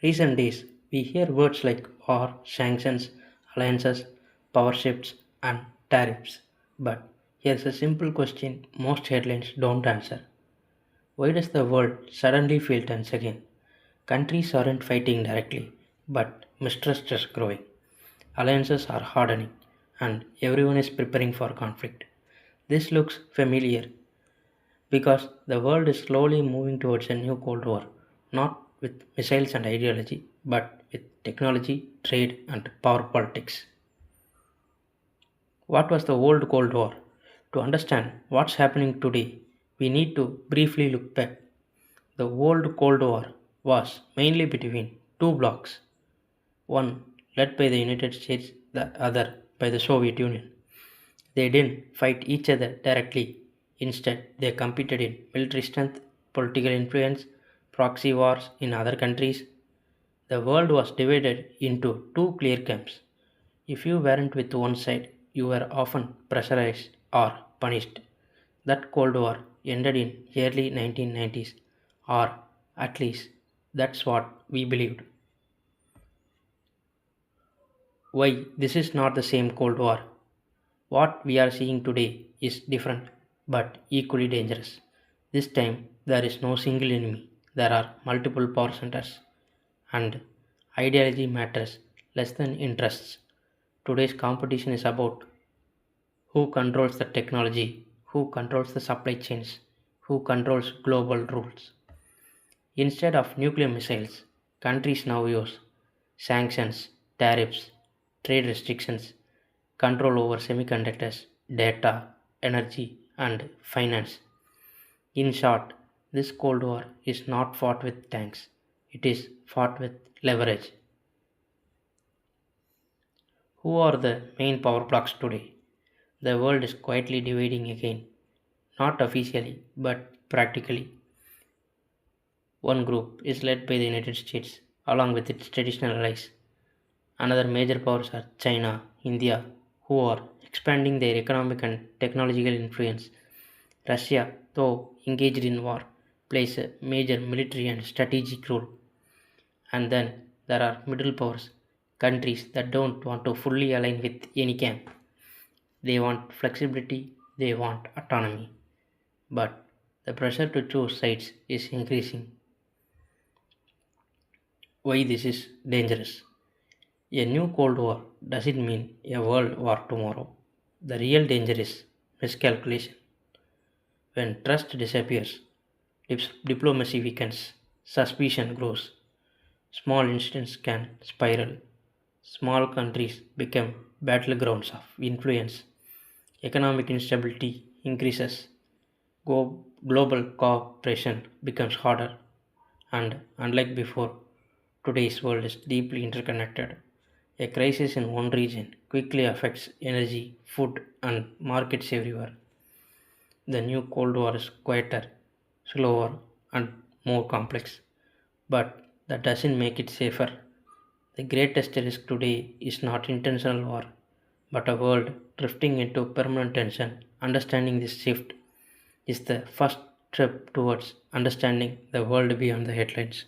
Recent days, we hear words like war, sanctions, alliances, power shifts, and tariffs. But here's a simple question most headlines don't answer. Why does the world suddenly feel tense again? Countries aren't fighting directly, but mistrust is growing. Alliances are hardening, and everyone is preparing for conflict. This looks familiar because the world is slowly moving towards a new Cold War, not with missiles and ideology, but with technology, trade, and power politics. What was the old Cold War? To understand what's happening today, we need to briefly look back. The old Cold War was mainly between two blocs, one led by the United States, the other by the Soviet Union. They didn't fight each other directly. Instead, they competed in military strength, political influence, proxy wars in other countries. The world was divided into two clear camps. If you weren't with one side, you were often pressurized or punished. That Cold War ended in early 1990s, or at least that's what we believed. Why this is not the same Cold War? What we are seeing today is different but equally dangerous. This time there is no single enemy, there are multiple power centers, and ideology matters less than interests. Today's competition is about who controls the technology, who controls the supply chains, who controls global rules. Instead of nuclear missiles, countries now use sanctions, tariffs, trade restrictions, control over semiconductors, data, energy, and finance. In short, this Cold War is not fought with tanks, it is fought with leverage. Who are the main power blocks today? The world is quietly dividing again, not officially but practically. One group is led by the United States along with its traditional allies. Another major powers are China, India, who are expanding their economic and technological influence. Russia, though engaged in war, plays a major military and strategic role. And then there are middle powers, countries that don't want to fully align with any camp. They want flexibility, they want autonomy. But the pressure to choose sides is increasing. Why this is dangerous? A new Cold War doesn't mean a world war tomorrow. The real danger is miscalculation. When trust disappears, diplomacy weakens, suspicion grows, small incidents can spiral, small countries become battlegrounds of influence, economic instability increases, global cooperation becomes harder, and unlike before, today's world is deeply interconnected. A crisis in one region quickly affects energy, food, and markets everywhere. The new Cold War is quieter, slower, and more complex, but that doesn't make it safer. The greatest risk today is not intentional war, but a world drifting into permanent tension. Understanding this shift is the first step towards understanding the world beyond the headlines.